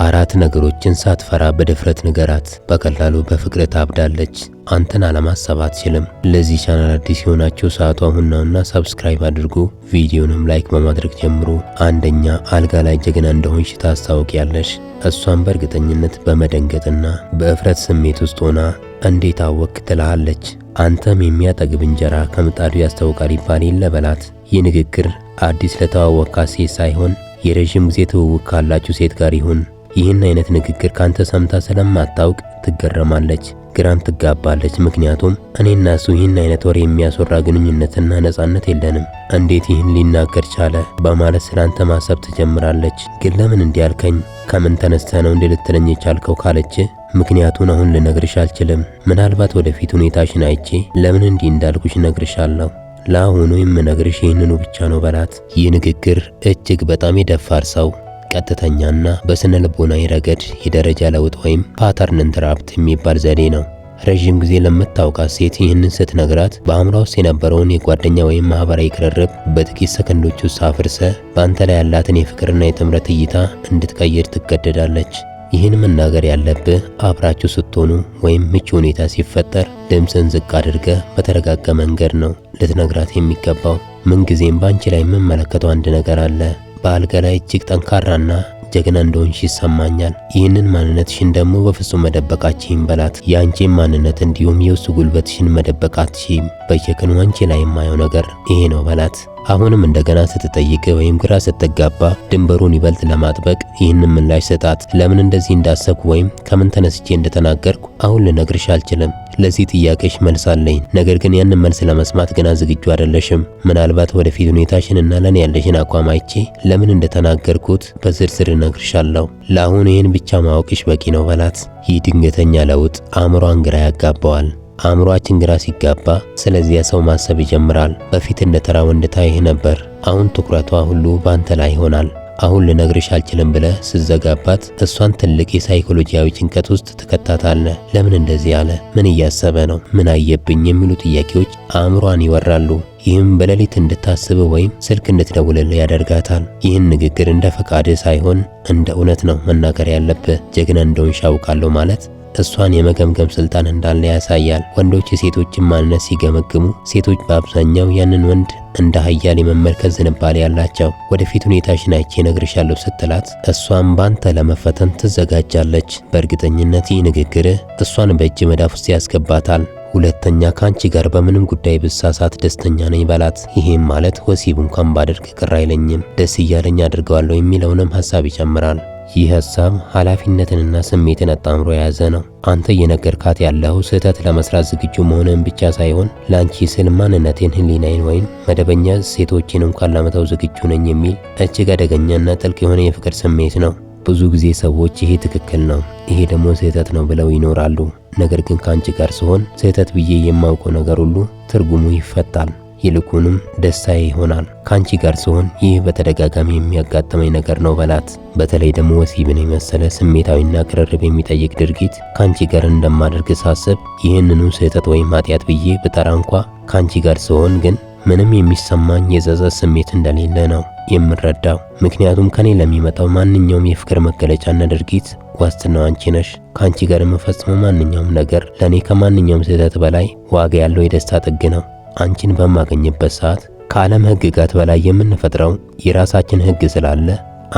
4 ነገሮችን ሳትፈራ በድፍረት ንገራት። በቀላሉ በፍቅር ታብዳለች። አንተን አለማሰብ አትችልም። ለዚህ ቻናል አዲስ የሆናችሁ ሰዓቱ አሁን ነውና ሰብስክራይብ አድርጉ። ቪዲዮንም ላይክ በማድረግ ጀምሩ። አንደኛ፣ አልጋ ላይ ጀግና እንደሆንሽ ታስታውቂያለሽ። እሷን በእርግጠኝነት በመደንገጥና በእፍረት ስሜት ውስጥ ሆና እንዴት አወክ ትልሃለች። አንተም የሚያጠግብ እንጀራ ከምጣዱ ያስታውቃል ይባል የለ በላት። ይህ ንግግር አዲስ ለተዋወቃት ሴት ሳይሆን የረጅም ጊዜ ትውውቅ ካላችሁ ሴት ጋር ይሁን። ይህን አይነት ንግግር ካንተ ሰምታ ስለማታውቅ ትገረማለች፣ ግራም ትጋባለች። ምክንያቱም እኔና እሱ ይህን አይነት ወሬ የሚያስወራ ግንኙነትና ነጻነት የለንም፣ እንዴት ይህን ሊናገር ቻለ በማለት ስላንተ ማሰብ ትጀምራለች። ግን ለምን እንዲህ አልከኝ? ከምን ተነስተህ ነው እንዲህ ልትለኝ የቻልከው ካለች ምክንያቱን አሁን ልነግርሽ አልችልም። ምናልባት ወደፊት ሁኔታሽን አይቼ ለምን እንዲህ እንዳልኩሽ እነግርሻለሁ። ለአሁኑ የምነግርሽ ይህንኑ ብቻ ነው በላት። ይህ ንግግር እጅግ በጣም የደፋር ሰው ቀጥተኛና በስነ ልቦናዊ ረገድ የደረጃ ለውጥ ወይም ፓተርን ኢንተራፕት የሚባል ዘዴ ነው። ረዥም ጊዜ ለምታውቃት ሴት ይህንን ስትነግራት በአእምሯ ውስጥ የነበረውን የጓደኛ ወይም ማህበራዊ ቅርርብ በጥቂት ሰከንዶች ውስጥ አፍርሰ በአንተ ላይ ያላትን የፍቅርና የጥምረት እይታ እንድትቀይር ትገደዳለች። ይህን መናገር ያለብህ አብራችሁ ስትሆኑ ወይም ምቹ ሁኔታ ሲፈጠር ድምፅን ዝቅ አድርገህ በተረጋጋ መንገድ ነው ልትነግራት የሚገባው። ምንጊዜም በአንቺ ላይ የምመለከተው አንድ ነገር አለ። በአልጋ ላይ እጅግ ጠንካራና ጀግና እንደሆንሽ ይሰማኛል። ይህንን ማንነትሽን ደግሞ በፍጹም መደበቅ አትችይም በላት። የአንቺን ማንነት እንዲሁም የውስጥ ጉልበትሽን መደበቅ አትችይም። በየቀኑ አንቺ ላይ የማየው ነገር ይሄ ነው በላት። አሁንም እንደገና ስትጠይቅ ወይም ግራ ስትጋባ ድንበሩን ይበልጥ ለማጥበቅ ይህንን ምላሽ ስጣት። ለምን እንደዚህ እንዳሰብኩ ወይም ከምን ተነስቼ እንደተናገርኩ አሁን ልነግርሽ አልችልም። ለዚህ ጥያቄሽ መልስ አለኝ፣ ነገር ግን ያንን መልስ ለመስማት ገና ዝግጁ አይደለሽም። ምናልባት ወደፊት ሁኔታሽንና ለኔ ያለሽን አቋም አይቼ ለምን እንደተናገርኩት በዝርዝር እነግርሻለሁ። ለአሁን ይህን ብቻ ማወቅሽ በቂ ነው በላት። ይህ ድንገተኛ ለውጥ አእምሯን ግራ ያጋባዋል። አእምሯችን ግራ ሲጋባ ስለዚያ ሰው ማሰብ ይጀምራል። በፊት እንደ ተራ ወንድ ታይህ ነበር፣ አሁን ትኩረቷ ሁሉ ባንተ ላይ ይሆናል። አሁን ልነግርሽ አልችልም ብለህ ስትዘጋባት እሷን ትልቅ የሳይኮሎጂያዊ ጭንቀት ውስጥ ትከታታለህ። ለምን እንደዚህ አለ? ምን እያሰበ ነው? ምን አየብኝ? የሚሉ ጥያቄዎች አእምሯን ይወራሉ። ይህም በሌሊት እንድታስብ ወይም ስልክ እንድትደውልልህ ያደርጋታል። ይህን ንግግር እንደ ፈቃድህ ሳይሆን እንደ እውነት ነው መናገር ያለብህ። ጀግና እንደሆንሽ አውቃለሁ ማለት እሷን የመገምገም ስልጣን እንዳለ ያሳያል። ወንዶች የሴቶችን ማንነት ሲገመግሙ ሴቶች በአብዛኛው ያንን ወንድ እንደ ኃያል የመመልከት ዝንባሌ ያላቸው። ወደፊት ሁኔታሽን አይቼ እነግርሻለሁ ስትላት እሷን ባንተ ለመፈተን ትዘጋጃለች። በእርግጠኝነት ይህ ንግግርህ እሷን በእጅ መዳፍ ውስጥ ያስገባታል። ሁለተኛ፣ ካንቺ ጋር በምንም ጉዳይ ብሳሳት ደስተኛ ነኝ በላት። ይሄም ማለት ወሲብ እንኳን ባደርግ ቅር አይለኝም፣ ደስ እያለኝ አድርገዋለሁ የሚለውንም ሐሳብ ይጨምራል። ይህ ሐሳብ ኃላፊነትንና ስሜትን አጣምሮ የያዘ ነው። አንተ እየነገርካት ያለው ስህተት ለመስራት ዝግጁ መሆንን ብቻ ሳይሆን ለአንቺ ስል ማንነቴን፣ ህሊናዬን ወይም መደበኛ ሴቶችን እንኳን ለመተው ዝግጁ ነኝ የሚል እጅግ አደገኛና ጥልቅ የሆነ የፍቅር ስሜት ነው። ብዙ ጊዜ ሰዎች ይሄ ትክክል ነው፣ ይሄ ደግሞ ስህተት ነው ብለው ይኖራሉ። ነገር ግን ከአንቺ ጋር ስሆን ስህተት ብዬ የማውቀው ነገር ሁሉ ትርጉሙ ይፈታል፣ ይልቁንም ደስታዬ ይሆናል። ካንቺ ጋር ሲሆን ይህ በተደጋጋሚ የሚያጋጥመኝ ነገር ነው በላት። በተለይ ደግሞ ወሲብን የመሰለ ስሜታዊና ቅርርብ የሚጠይቅ ድርጊት ካንቺ ጋር እንደማደርግ ሳስብ ይህንኑ ስህተት ወይም ኃጢአት ብዬ ብጠራ እንኳ ካንቺ ጋር ሲሆን ግን ምንም የሚሰማኝ የጸጸት ስሜት እንደሌለ ነው የምረዳው። ምክንያቱም ከኔ ለሚመጣው ማንኛውም የፍቅር መገለጫና ድርጊት ዋስትናው አንቺ ነሽ። ካንቺ ጋር የምፈጽመው ማንኛውም ነገር ለኔ ከማንኛውም ስህተት በላይ ዋጋ ያለው የደስታ ጥግ ነው። አንቺን በማገኝበት ሰዓት ከዓለም ሕግጋት በላይ የምንፈጥረው የራሳችን ሕግ ስላለ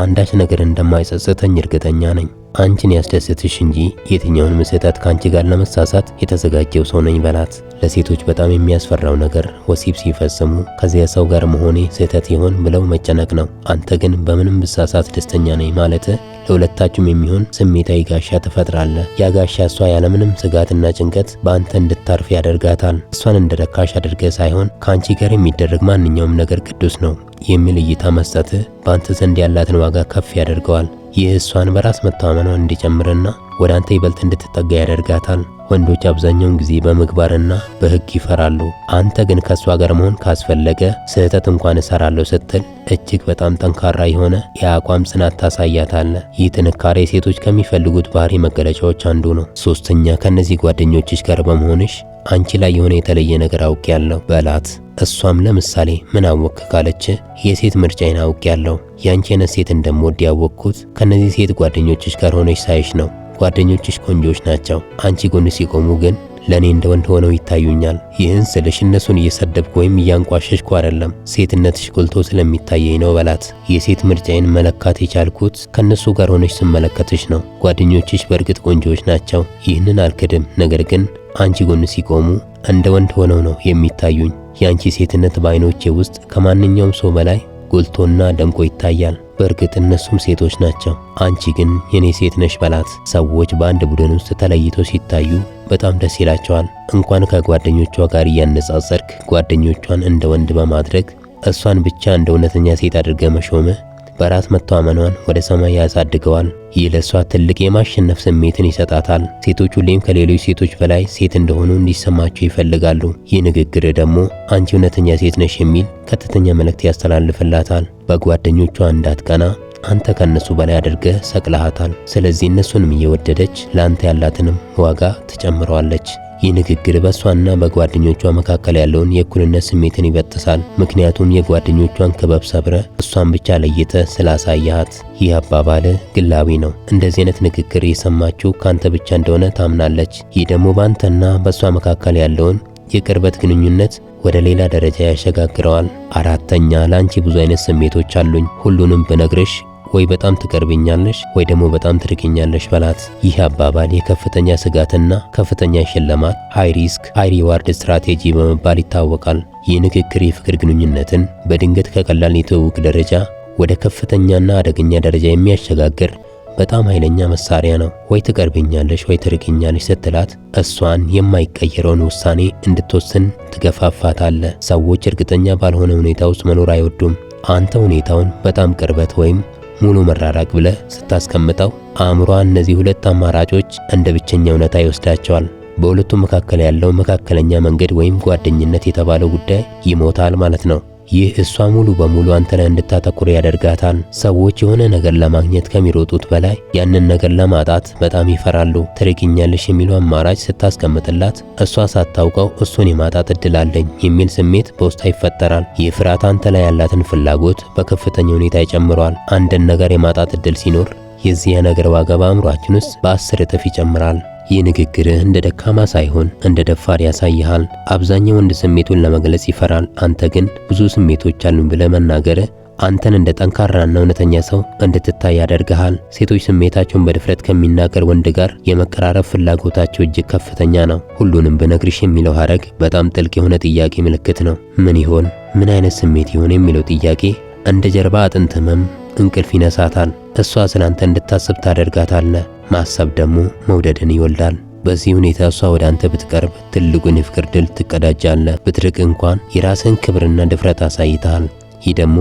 አንዳች ነገር እንደማይጸጽተኝ እርግጠኛ ነኝ። አንቺን ያስደስትሽ እንጂ የትኛውንም ስህተት ካንቺ ጋር ለመሳሳት የተዘጋጀው ሰው ነኝ በላት። ለሴቶች በጣም የሚያስፈራው ነገር ወሲብ ሲፈጽሙ ከዚያ ሰው ጋር መሆኔ ስህተት ይሆን ብለው መጨነቅ ነው። አንተ ግን በምንም ብሳሳት ደስተኛ ነኝ ማለት ለሁለታችሁም የሚሆን ስሜታዊ ጋሻ ትፈጥራለህ። ያ ጋሻ እሷ ያለምንም ስጋትና ጭንቀት በአንተ እንድታርፍ ያደርጋታል። እሷን እንደረካሽ አድርገህ ሳይሆን ከአንቺ ጋር የሚደረግ ማንኛውም ነገር ቅዱስ ነው የሚል እይታ መስጠትህ በአንተ ዘንድ ያላትን ዋጋ ከፍ ያደርገዋል። ይህ እሷን በራስ መተማመኗን እንዲጨምርና ወደ አንተ ይበልጥ እንድትጠጋ ያደርጋታል። ወንዶች አብዛኛውን ጊዜ በምግባርና በሕግ ይፈራሉ። አንተ ግን ከሷ ጋር መሆን ካስፈለገ ስህተት እንኳን እሰራለሁ ስትል እጅግ በጣም ጠንካራ የሆነ የአቋም ጽናት ታሳያታለህ። ይህ ጥንካሬ ሴቶች ከሚፈልጉት ባህሪ መገለጫዎች አንዱ ነው። ሶስተኛ፣ ከነዚህ ጓደኞችሽ ጋር በመሆንሽ አንቺ ላይ የሆነ የተለየ ነገር አውቄያለሁ በላት። እሷም ለምሳሌ ምን አወቅ ካለች የሴት ምርጫዬን አውቄያለሁ። ያንቺ አይነት ሴት እንደምወድ ያወቅኩት ከነዚህ ሴት ጓደኞችሽ ጋር ሆነሽ ሳይሽ ነው። ጓደኞችሽ ቆንጆች ናቸው። አንቺ ጎን ሲቆሙ ግን ለኔ እንደ ወንድ ሆነው ይታዩኛል። ይህን ስልሽ እነሱን እየሰደብኩ ወይም እያንቋሸሽኩ አይደለም፣ ሴትነትሽ ጎልቶ ስለሚታየኝ ነው በላት። የሴት ምርጫዬን መለካት የቻልኩት ከነሱ ጋር ሆነሽ ስመለከትሽ ነው። ጓደኞችሽ በእርግጥ ቆንጆች ናቸው፣ ይህንን አልክድም። ነገር ግን አንቺ ጎን ሲቆሙ እንደ ወንድ ሆነው ነው የሚታዩኝ። የአንቺ ሴትነት በዓይኖቼ ውስጥ ከማንኛውም ሰው በላይ ጎልቶና ደምቆ ይታያል። በእርግጥ እነሱም ሴቶች ናቸው፣ አንቺ ግን የኔ ሴት ነሽ በላት። ሰዎች በአንድ ቡድን ውስጥ ተለይተው ሲታዩ በጣም ደስ ይላቸዋል። እንኳን ከጓደኞቿ ጋር እያነጻጸርክ ጓደኞቿን እንደ ወንድ በማድረግ እሷን ብቻ እንደ እውነተኛ ሴት አድርገ መሾምህ በራስ መተማመኗን ወደ ሰማይ ያሳድገዋል። ይህ ለሷ ትልቅ የማሸነፍ ስሜትን ይሰጣታል። ሴቶች ሁሌም ከሌሎች ሴቶች በላይ ሴት እንደሆኑ እንዲሰማቸው ይፈልጋሉ። ይህ ንግግር ደግሞ አንቺ እውነተኛ ሴት ነሽ የሚል ቀጥተኛ መልእክት ያስተላልፍላታል። በጓደኞቿ እንዳትቀና አንተ ከነሱ በላይ አድርገህ ሰቅለሃታል። ስለዚህ እነሱንም እየወደደች ለአንተ ያላትንም ዋጋ ትጨምረዋለች። ይህ ንግግር በእሷና በጓደኞቿ መካከል ያለውን የእኩልነት ስሜትን ይበጥሳል። ምክንያቱም የጓደኞቿን ክበብ ሰብረ እሷን ብቻ ለይተ ስላሳያት። ይህ አባባል ግላዊ ነው። እንደዚህ አይነት ንግግር የሰማችው ካንተ ብቻ እንደሆነ ታምናለች። ይህ ደግሞ ባንተና በእሷ መካከል ያለውን የቅርበት ግንኙነት ወደ ሌላ ደረጃ ያሸጋግረዋል። አራተኛ፣ ለአንቺ ብዙ አይነት ስሜቶች አሉኝ። ሁሉንም ብነግርሽ ወይ በጣም ትቀርብኛለሽ ወይ ደግሞ በጣም ትርቅኛለሽ በላት። ይህ አባባል የከፍተኛ ስጋትና ከፍተኛ ሽልማት ሃይ ሪስክ ሃይ ሪዋርድ ስትራቴጂ በመባል ይታወቃል። ይህ ንግግር የፍቅር ግንኙነትን በድንገት ከቀላል የትውውቅ ደረጃ ወደ ከፍተኛና አደገኛ ደረጃ የሚያሸጋግር በጣም ኃይለኛ መሳሪያ ነው። ወይ ትቀርብኛለሽ ወይ ትርቅኛለሽ ስትላት እሷን የማይቀየረውን ውሳኔ እንድትወስን ትገፋፋታለህ። ሰዎች እርግጠኛ ባልሆነ ሁኔታ ውስጥ መኖር አይወዱም። አንተ ሁኔታውን በጣም ቅርበት ወይም ሙሉ መራራቅ ብለህ ስታስቀምጠው አእምሯ እነዚህ ሁለት አማራጮች እንደ ብቸኛ እውነታ ይወስዳቸዋል። በሁለቱም መካከል ያለው መካከለኛ መንገድ ወይም ጓደኝነት የተባለው ጉዳይ ይሞታል ማለት ነው። ይህ እሷ ሙሉ በሙሉ አንተ ላይ እንድታተኩር ያደርጋታል። ሰዎች የሆነ ነገር ለማግኘት ከሚሮጡት በላይ ያንን ነገር ለማጣት በጣም ይፈራሉ። ትርቅኛለሽ የሚለው አማራጭ ስታስቀምጥላት እሷ ሳታውቀው እሱን የማጣት እድል አለኝ የሚል ስሜት በውስጧ ይፈጠራል። ይህ ፍርሃት አንተ ላይ ያላትን ፍላጎት በከፍተኛ ሁኔታ ይጨምረዋል። አንድን ነገር የማጣት እድል ሲኖር የዚያ ነገር ዋጋ በአእምሯችን ውስጥ በ10 እጥፍ ይጨምራል። ይህ ንግግርህ እንደ ደካማ ሳይሆን እንደ ደፋር ያሳይሃል። አብዛኛው ወንድ ስሜቱን ለመግለጽ ይፈራል። አንተ ግን ብዙ ስሜቶች አሉን ብለህ መናገርህ አንተን እንደ ጠንካራና እውነተኛ ሰው እንድትታይ ያደርግሃል። ሴቶች ስሜታቸውን በድፍረት ከሚናገር ወንድ ጋር የመቀራረብ ፍላጎታቸው እጅግ ከፍተኛ ነው። ሁሉንም ብነግርሽ የሚለው ሐረግ በጣም ጥልቅ የሆነ ጥያቄ ምልክት ነው። ምን ይሆን? ምን አይነት ስሜት ይሆን የሚለው ጥያቄ እንደ ጀርባ አጥንት ህመም እንቅልፍ ይነሳታል። እሷ ስላንተ እንድታስብ ታደርጋታለህ። ማሰብ ደግሞ መውደድን ይወልዳል። በዚህ ሁኔታ እሷ ወደ አንተ ብትቀርብ ትልቁን የፍቅር ድል ትቀዳጃለህ። ብትርቅ እንኳን የራስን ክብርና ድፍረት አሳይተሃል። ይህ ደግሞ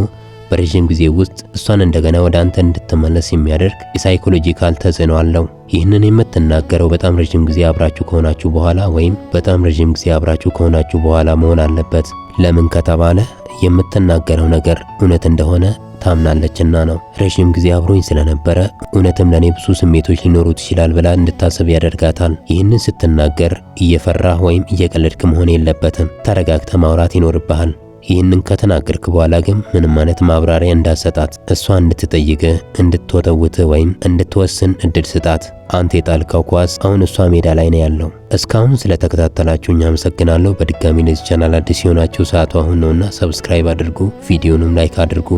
በረዥም ጊዜ ውስጥ እሷን እንደገና ወደ አንተ እንድትመለስ የሚያደርግ የሳይኮሎጂካል ተጽዕኖ አለው። ይህንን የምትናገረው በጣም ረዥም ጊዜ አብራችሁ ከሆናችሁ በኋላ ወይም በጣም ረዥም ጊዜ አብራችሁ ከሆናችሁ በኋላ መሆን አለበት። ለምን ከተባለ የምትናገረው ነገር እውነት እንደሆነ ታምናለችና ነው። ረዥም ጊዜ አብሮኝ ስለነበረ እውነትም ለኔ ብዙ ስሜቶች ሊኖሩት ይችላል ብላ እንድታስብ ያደርጋታል። ይህንን ስትናገር እየፈራህ ወይም እየቀለድክ መሆን የለበትም። ተረጋግተ ማውራት ይኖርብሃል። ይህንን ከተናገርክ በኋላ ግን ምንም አይነት ማብራሪያ እንዳሰጣት፣ እሷ እንድትጠይቅ፣ እንድትወተውት ወይም እንድትወስን እድል ስጣት። አንተ የጣልከው ኳስ አሁን እሷ ሜዳ ላይ ነው ያለው። እስካሁን ስለተከታተላችሁኝ አመሰግናለሁ። በድጋሚ ለዚህ ቻናል አዲስ የሆናችሁ ሰዓቱ አሁን ነውና ሰብስክራይብ አድርጉ፣ ቪዲዮንም ላይክ አድርጉ።